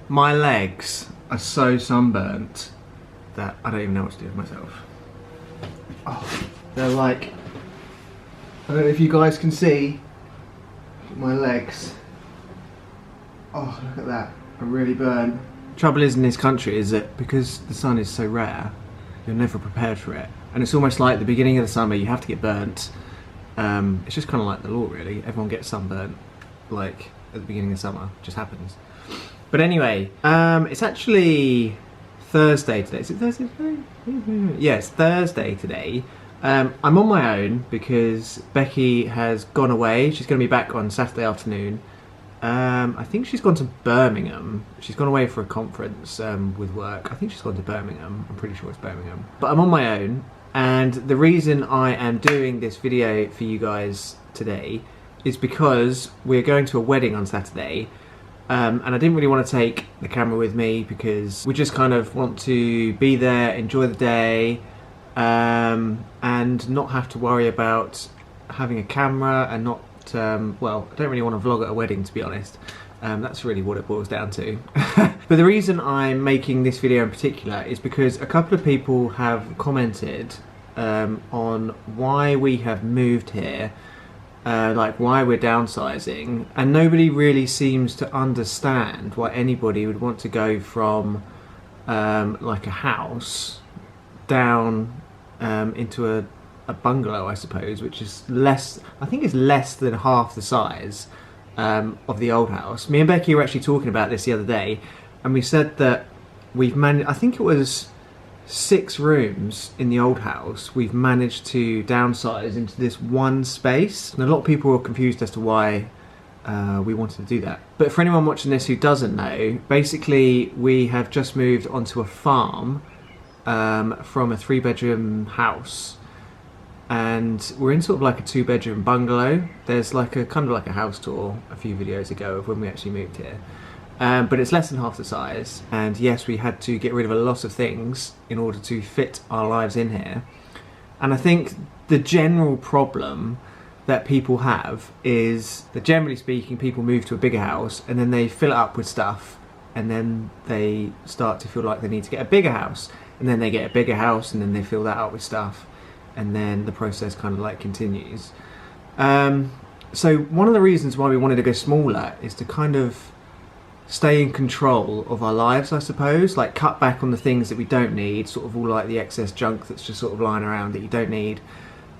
My legs are so sunburnt that I don't even know what to do with myself. Oh, they're like, I don't know if you guys can see my legs. Oh, look at that, I'm really burnt. Trouble is in this country is that because the sun is so rare, you're never prepared for it. And it's almost like the beginning of the summer, you have to get burnt. It's just kind of like the law really, everyone gets sunburnt like at the beginning of summer, it just happens. But anyway, it's actually Thursday today. Is it Thursday today? Yeah, it's Thursday today. I'm on my own because Becky has gone away. She's going to be back on Saturday afternoon. I think she's gone to Birmingham. She's gone away for a conference with work. I think she's gone to Birmingham. I'm pretty sure it's Birmingham. But I'm on my own. And the reason I am doing this video for you guys today is because we're going to a wedding on Saturday. And I didn't really want to take the camera with me because we just kind of want to be there, enjoy the day, and not have to worry about having a camera and not, well, I don't really want to vlog at a wedding, to be honest. That's really what it boils down to. But the reason I'm making this video in particular is because a couple of people have commented on why we have moved here. Like why we're downsizing, and nobody really seems to understand why anybody would want to go from like a house down into a bungalow, I suppose, which is less, I think it's less than half the size of the old house. Me and Becky were actually talking about this the other day, and we said that we've managed, I think it was 6 rooms in the old house, we've managed to downsize into this one space. And a lot of people were confused as to why we wanted to do that. But for anyone watching this who doesn't know, basically we have just moved onto a farm from a 3-bedroom house. And we're in sort of like a 2-bedroom bungalow. There's like a kind of like a house tour a few videos ago of when we actually moved here. But it's less than half the size, and yes, we had to get rid of a lot of things in order to fit our lives in here. And I think the general problem that people have is that, generally speaking, people move to a bigger house and then they fill it up with stuff, and then they start to feel like they need to get a bigger house, and then they get a bigger house and then they fill that up with stuff, and then the process kind of like continues. So one of the reasons why we wanted to go smaller is to kind of stay in control of our lives, I suppose, like cut back on the things that we don't need, sort of all like the excess junk that's just sort of lying around that you don't need.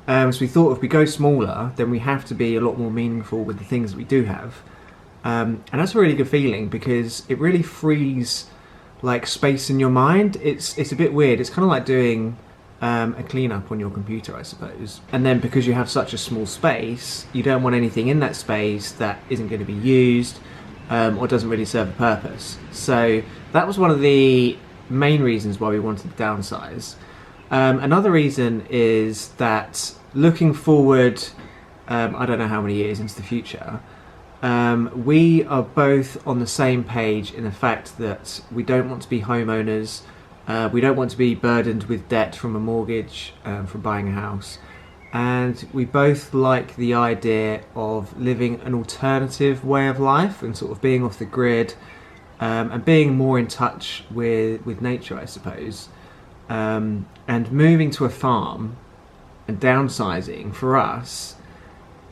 So we thought if we go smaller, then we have to be a lot more meaningful with the things that we do have. And that's a really good feeling because it really frees like space in your mind. It's a bit weird. It's kind of like doing a clean-up on your computer, I suppose. And then because you have such a small space, you don't want anything in that space that isn't going to be used, or doesn't really serve a purpose. So that was one of the main reasons why we wanted to downsize. Another reason is that looking forward, I don't know how many years into the future, we are both on the same page in the fact that we don't want to be homeowners, we don't want to be burdened with debt from a mortgage, from buying a house. And we both like the idea of living an alternative way of life and sort of being off the grid, and being more in touch with nature, I suppose. And moving to a farm and downsizing for us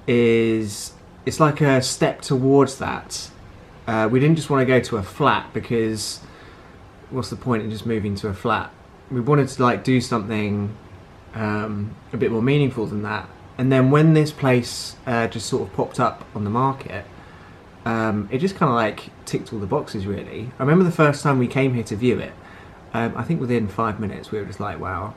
it's like a step towards that. We didn't just want to go to a flat because what's the point in just moving to a flat? We wanted to like do something a bit more meaningful than that. And then when this place just sort of popped up on the market, it just kind of like ticked all the boxes really. I remember the first time we came here to view it, I think within 5 minutes we were just like, wow,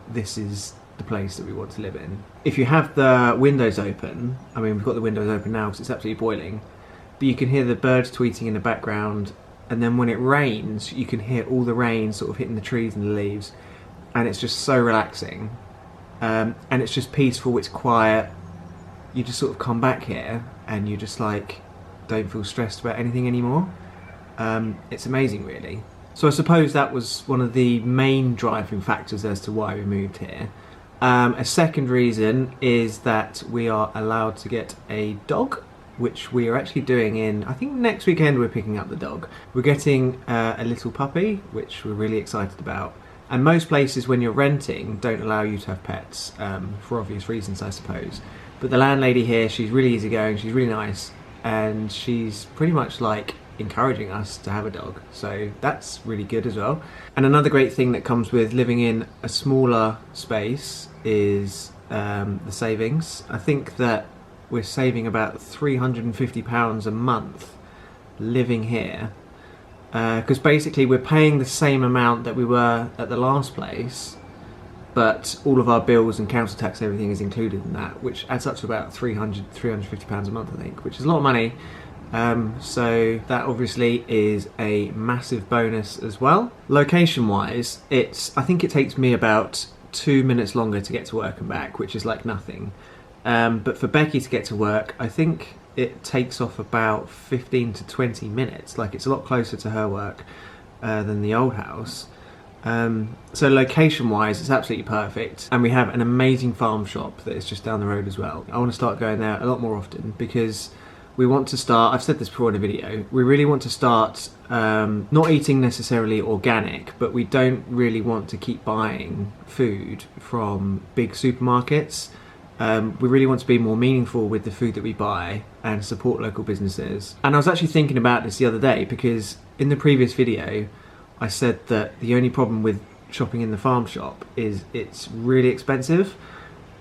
this is the place that we want to live in. If you have the windows open, I mean we've got the windows open now because it's absolutely boiling, but you can hear the birds tweeting in the background, and then when it rains you can hear all the rain sort of hitting the trees and the leaves. And it's just so relaxing, and it's just peaceful, it's quiet. You just sort of come back here and you just like don't feel stressed about anything anymore. It's amazing really. So I suppose that was one of the main driving factors as to why we moved here. A second reason is that we are allowed to get a dog. which we are actually doing in, I think next weekend we're picking up the dog. We're getting a little puppy, which we're really excited about. And most places when you're renting don't allow you to have pets, for obvious reasons I suppose. But the landlady here, she's really easygoing, she's really nice, and she's pretty much like encouraging us to have a dog, so that's really good as well. And another great thing that comes with living in a smaller space is the savings. I think that we're saving about £350 a month living here, because basically we're paying the same amount that we were at the last place, but all of our bills and council tax, everything is included in that, which adds up to about £350 a month, I think, which is a lot of money. So that obviously is a massive bonus as well. Location wise, I think it takes me about 2 minutes longer to get to work and back, which is like nothing. But for Becky to get to work, I think it takes off about 15 to 20 minutes. Like, it's a lot closer to her work than the old house. So location wise, it's absolutely perfect. And we have an amazing farm shop that is just down the road as well. I want to start going there a lot more often because we want to start, I've said this before in a video, we really want to start not eating necessarily organic, but we don't really want to keep buying food from big supermarkets. We really want to be more meaningful with the food that we buy and support local businesses. And I was actually thinking about this the other day because in the previous video I said that the only problem with shopping in the farm shop is it's really expensive.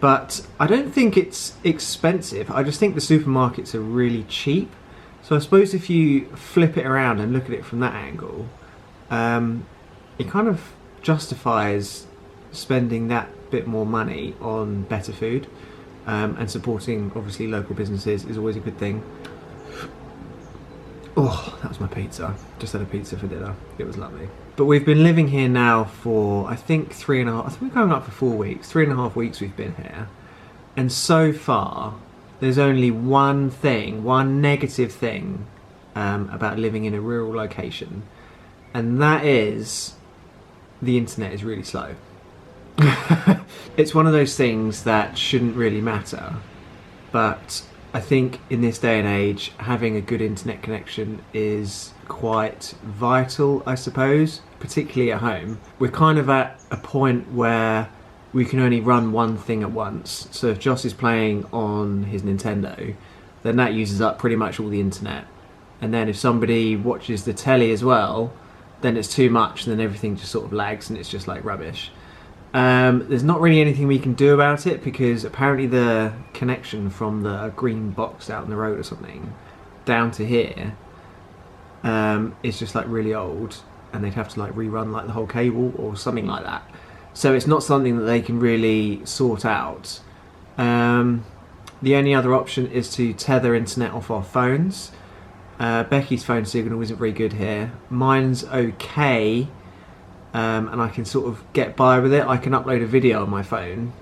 But I don't think it's expensive, I just think the supermarkets are really cheap. So I suppose if you flip it around and look at it from that angle, it kind of justifies spending that bit more money on better food, and supporting obviously local businesses is always a good thing. Oh, that was my pizza. Just had a pizza for dinner. It was lovely. But we've been living here now for, I think, 3.5, I think we're going up for 4 weeks. 3.5 weeks we've been here. And so far, there's only one thing, one negative thing about living in a rural location. And that is, the internet is really slow. It's one of those things that shouldn't really matter. But I think in this day and age, having a good internet connection is quite vital, I suppose, particularly at home. We're kind of at a point where we can only run one thing at once. So if Joss is playing on his Nintendo, then that uses up pretty much all the internet. And then if somebody watches the telly as well, then it's too much, and then everything just sort of lags and it's just like rubbish. There's not really anything we can do about it because apparently the connection from the green box out on the road or something down to here is just like really old, and they'd have to like rerun like the whole cable or something like that. So it's not something that they can really sort out. The only other option is to tether internet off our phones. Becky's phone signal isn't very good here. Mine's okay. And I can sort of get by with it. I can upload a video on my phone,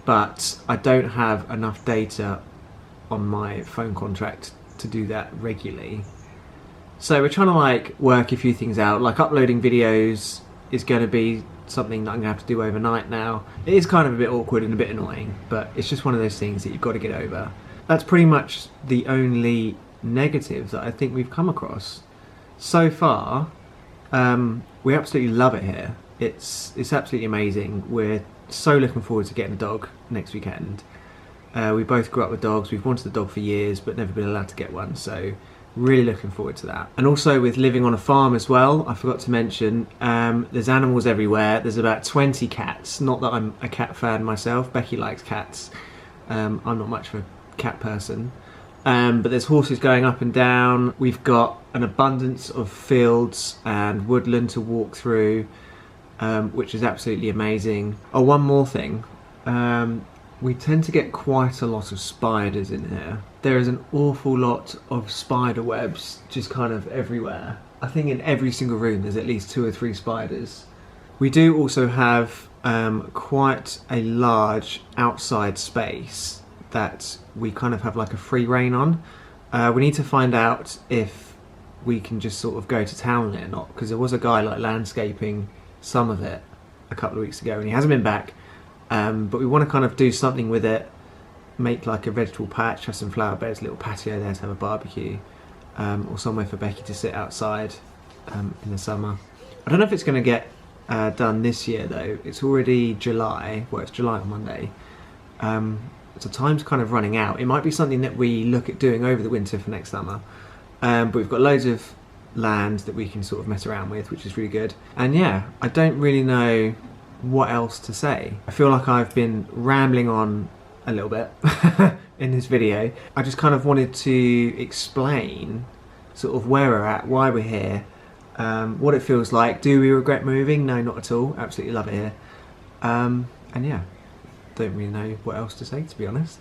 but I don't have enough data on my phone contract to do that regularly. So we're trying to like work a few things out. Like uploading videos is going to be something that I'm going to have to do overnight now. It is kind of a bit awkward and a bit annoying, but it's just one of those things that you've got to get over. That's pretty much the only negative that I think we've come across so far. We absolutely love it here. It's absolutely amazing. We're so looking forward to getting a dog next weekend. We both grew up with dogs. We've wanted a dog for years but never been allowed to get one, so really looking forward to that. And also with living on a farm as well, I forgot to mention, there's animals everywhere. There's about 20 cats. Not that I'm a cat fan myself. Becky likes cats. I'm not much of a cat person. But there's horses going up and down. We've got an abundance of fields and woodland to walk through, which is absolutely amazing. Oh, one more thing. We tend to get quite a lot of spiders in here. There is an awful lot of spider webs just kind of everywhere. I think in every single room there's at least 2 or 3 spiders. We do also have quite a large outside space that we kind of have like a free reign on. We need to find out if we can just sort of go to town there or not, because there was a guy like landscaping some of it a couple of weeks ago and he hasn't been back. But we want to kind of do something with it make like a vegetable patch, have some flower beds, little patio there to have a barbecue, or somewhere for Becky to sit outside in the summer. I don't know if it's going to get done this year though. It's already July. Well, it's July on Monday. So time's kind of running out. It might be something that we look at doing over the winter for next summer. But we've got loads of land that we can sort of mess around with, which is really good. And yeah, I don't really know what else to say. I feel like I've been rambling on a little bit in this video. I just kind of wanted to explain sort of where we're at, why we're here, what it feels like. Do we regret moving? No, not at all. Absolutely love it here. And yeah, don't really know what else to say, to be honest.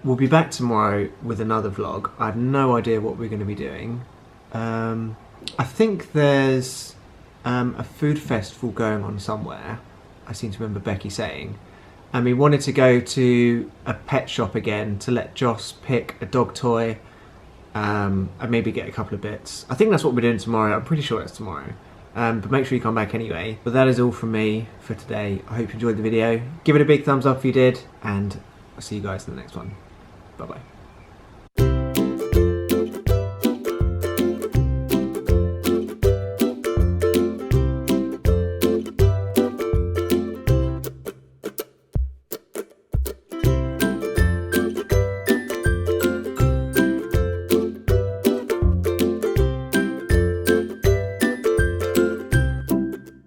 We'll be back tomorrow with another vlog. I have no idea what we're going to be doing. I think there's a food festival going on somewhere, I seem to remember Becky saying, and we wanted to go to a pet shop again to let Joss pick a dog toy, and maybe get a couple of bits. I think that's what we're doing tomorrow. I'm pretty sure it's tomorrow. But make sure you come back anyway. But that is all from me for today. I hope you enjoyed the video. Give it a big thumbs up if you did, and I'll see you guys in the next one. Bye bye.